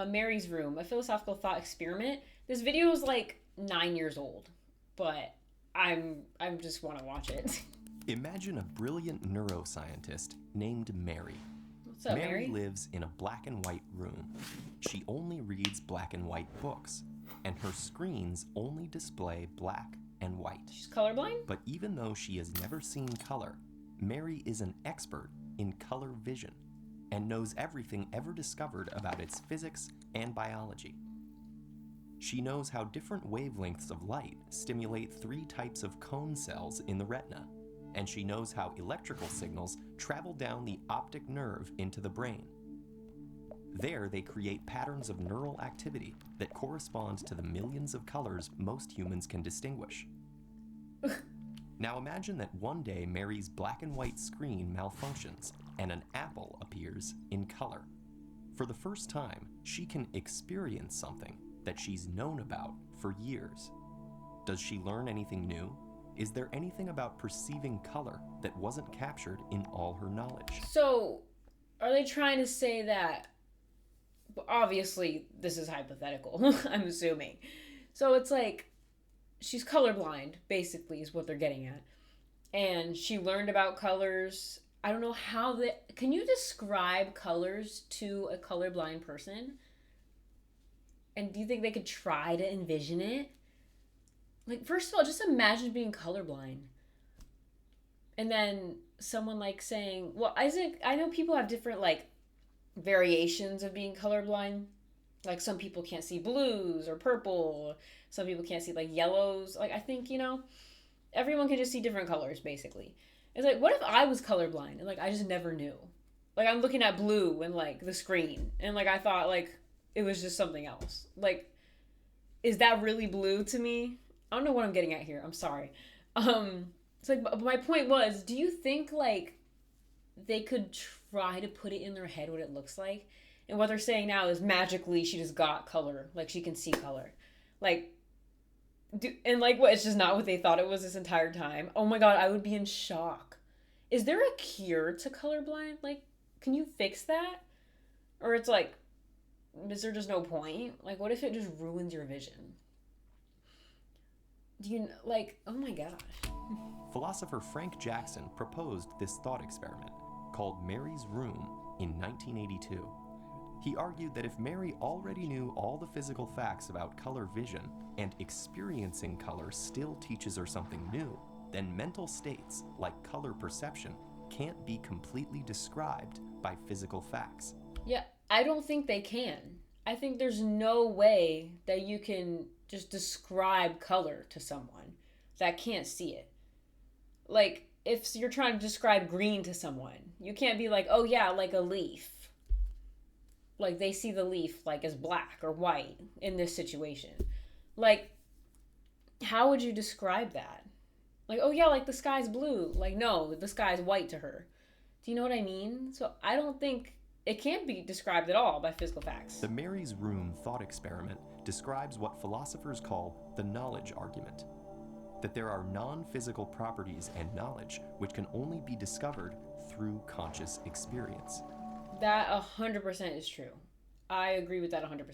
Mary's Room, a philosophical thought experiment. This video is like 9 years old, but I just want to watch it. Imagine a brilliant neuroscientist named Mary. What's up, Mary Mary? lives in a black and white room. She only reads black and white books, and her screens only display black and white. She's colorblind? But even though she has never seen color, Mary is an expert in color vision and knows everything ever discovered about its physics and biology. She knows how different wavelengths of light stimulate 3 types of cone cells in the retina, and she knows how electrical signals travel down the optic nerve into the brain. There, they create patterns of neural activity that correspond to the millions of colors most humans can distinguish. Now imagine that one day Mary's black and white screen malfunctions and an apple appears in color. For the first time, she can experience something that she's known about for years. Does she learn anything new? Is there anything about perceiving color that wasn't captured in all her knowledge? So, are they trying to say that? Obviously, this is hypothetical, I'm assuming. So it's like she's colorblind, basically, is what they're getting at. And she learned about colors. I don't know how the. Can you describe colors to a colorblind person? And do you think they could try to envision it? Like, first of all, just imagine being colorblind. And then someone like saying, well, Isaac, I know people have different like variations of being colorblind. Like some people can't see blues or purple. Some people can't see like yellows. Like I think, everyone can just see different colors basically. It's like, what if I was colorblind and like I just never knew? Like I'm looking at blue and like the screen and like I thought like it was just something else. Like, is that really blue to me? I don't know what I'm getting at here. I'm sorry. It's like, but my point was, do you think like they could try to put it in their head what it looks like? And what they're saying now is magically she just got color, like she can see color, like, and like what? It's just not what they thought it was this entire time. Oh my god, I would be in shock. Is there a cure to colorblind? Like, can you fix that? Or it's like, is there just no point? Like, what if it just ruins your vision? Do you like? Oh my gosh. Philosopher Frank Jackson proposed this thought experiment, called Mary's Room, in 1982. He argued that if Mary already knew all the physical facts about color vision and experiencing color still teaches her something new, then mental states, like color perception, can't be completely described by physical facts. Yeah, I don't think they can. I think there's no way that you can just describe color to someone that can't see it. Like, if you're trying to describe green to someone, you can't be like, oh yeah, like a leaf. Like, they see the leaf, like, as black or white in this situation. Like, how would you describe that? Like, oh yeah, like the sky's blue. Like, no, the sky's white to her. Do you know what I mean? So I don't think it can't be described at all by physical facts. The Mary's Room thought experiment describes what philosophers call the knowledge argument. That there are non-physical properties and knowledge which can only be discovered through conscious experience. That 100% is true. I agree with that 100%.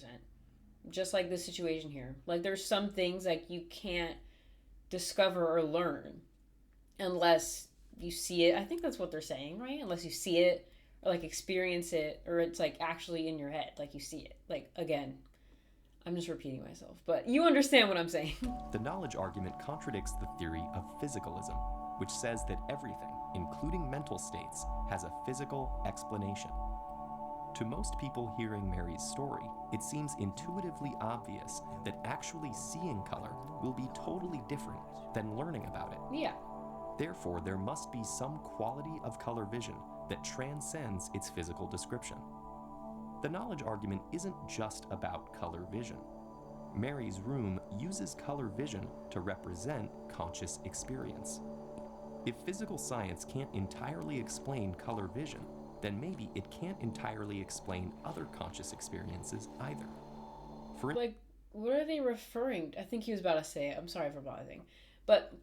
Just like this situation here. Like, there's some things like you can't discover or learn unless you see it. I think that's what they're saying, right? Unless you see it or like experience it, or it's like actually in your head, like you see it. Like, again, I'm just repeating myself, but you understand what I'm saying. The knowledge argument contradicts the theory of physicalism, which says that everything, including mental states, has a physical explanation. To most people hearing Mary's story, it seems intuitively obvious that actually seeing color will be totally different than learning about it. Yeah. Therefore, there must be some quality of color vision that transcends its physical description. The knowledge argument isn't just about color vision. Mary's Room uses color vision to represent conscious experience. If physical science can't entirely explain color vision, then maybe it can't entirely explain other conscious experiences either. Like, what are they referring to? I think he was about to say it. I'm sorry for pausing. But,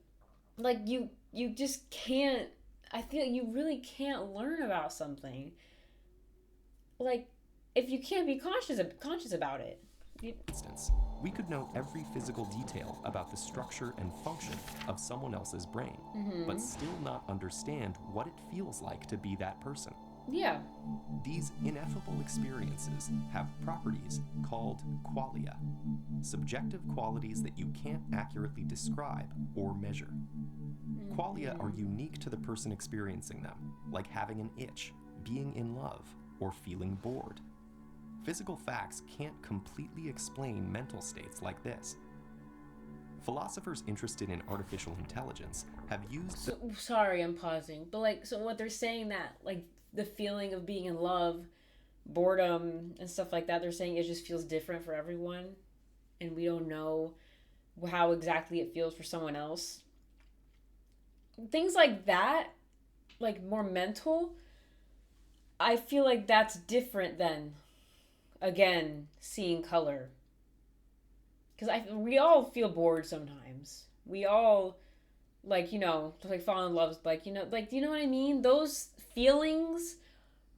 like, you just can't, I feel you really can't learn about something. Like, if you can't be conscious about it. Instance, we could know every physical detail about the structure and function of someone else's brain, but still not understand what it feels like to be that person. Yeah. These ineffable experiences have properties called qualia, subjective qualities that you can't accurately describe or measure. Qualia are unique to the person experiencing them, like having an itch, being in love, or feeling bored. Physical facts can't completely explain mental states like this. Philosophers interested in artificial intelligence have used sorry, I'm pausing. But like, so what they're saying that like the feeling of being in love, boredom, and stuff like that, they're saying it just feels different for everyone, and we don't know how exactly it feels for someone else. Things like that, like more mental, I feel like that's different than, again, seeing color. Because we all feel bored sometimes. We all, like, like fall in love, like, like, do you know what I mean? Those feelings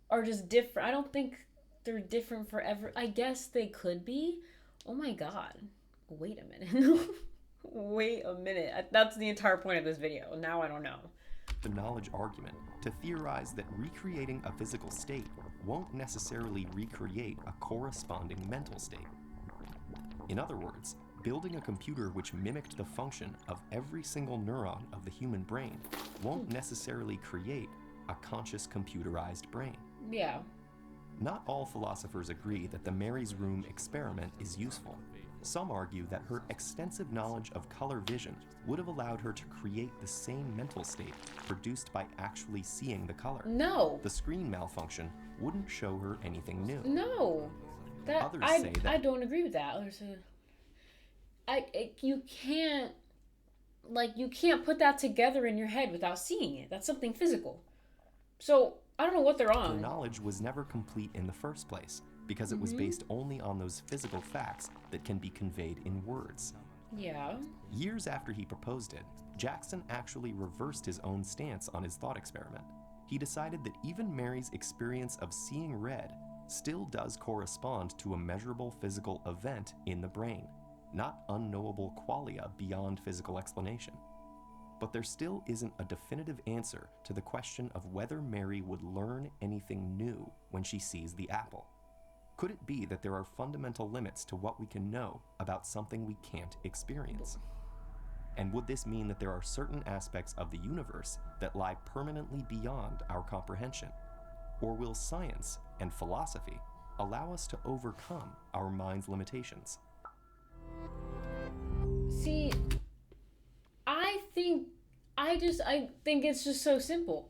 are just different. I don't think they're different forever. I guess they could be. Oh my God. Wait a minute. Wait a minute. That's the entire point of this video. Now I don't know. The knowledge argument to theorize that recreating a physical state won't necessarily recreate a corresponding mental state. In other words, building a computer which mimicked the function of every single neuron of the human brain won't necessarily create a conscious computerized brain. Yeah. Not all philosophers agree that the Mary's Room experiment is useful. Some argue that her extensive knowledge of color vision would have allowed her to create the same mental state produced by actually seeing the color. No. The screen malfunction wouldn't show her anything new. No. Others say that I don't agree with that. You can't put that together in your head without seeing it. That's something physical. So I don't know what they're on. her knowledge was never complete in the first place because it was based only on those physical facts that can be conveyed in words. Yeah. Years after he proposed it, Jackson actually reversed his own stance on his thought experiment. He decided that even Mary's experience of seeing red still does correspond to a measurable physical event in the brain, not unknowable qualia beyond physical explanation. But there still isn't a definitive answer to the question of whether Mary would learn anything new when she sees the apple. Could it be that there are fundamental limits to what we can know about something we can't experience? And would this mean that there are certain aspects of the universe that lie permanently beyond our comprehension? Or will science and philosophy allow us to overcome our mind's limitations? See, I think it's just so simple.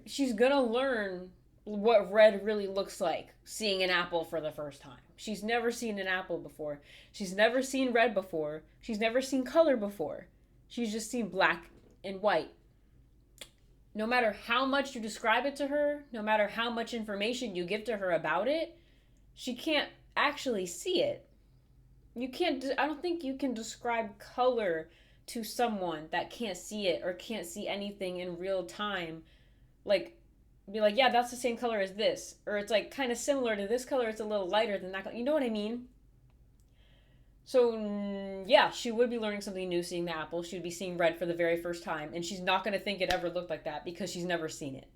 She's gonna learn what red really looks like seeing an apple for the first time. She's never seen an apple before. She's never seen red before. She's never seen color before. She's just seen black and white. No matter how much you describe it to her, no matter how much information you give to her about it, she can't actually see it. I don't think you can describe color to someone that can't see it or can't see anything in real time. Like, be like, yeah, that's the same color as this. Or it's like kind of similar to this color, it's a little lighter than that color. You know what I mean? So, yeah, she would be learning something new seeing the apple. She would be seeing red for the very first time. And she's not going to think it ever looked like that because she's never seen it.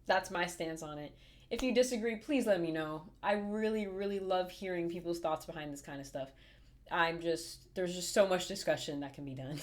That's my stance on it. If you disagree, please let me know. I really, really love hearing people's thoughts behind this kind of stuff. There's just so much discussion that can be done.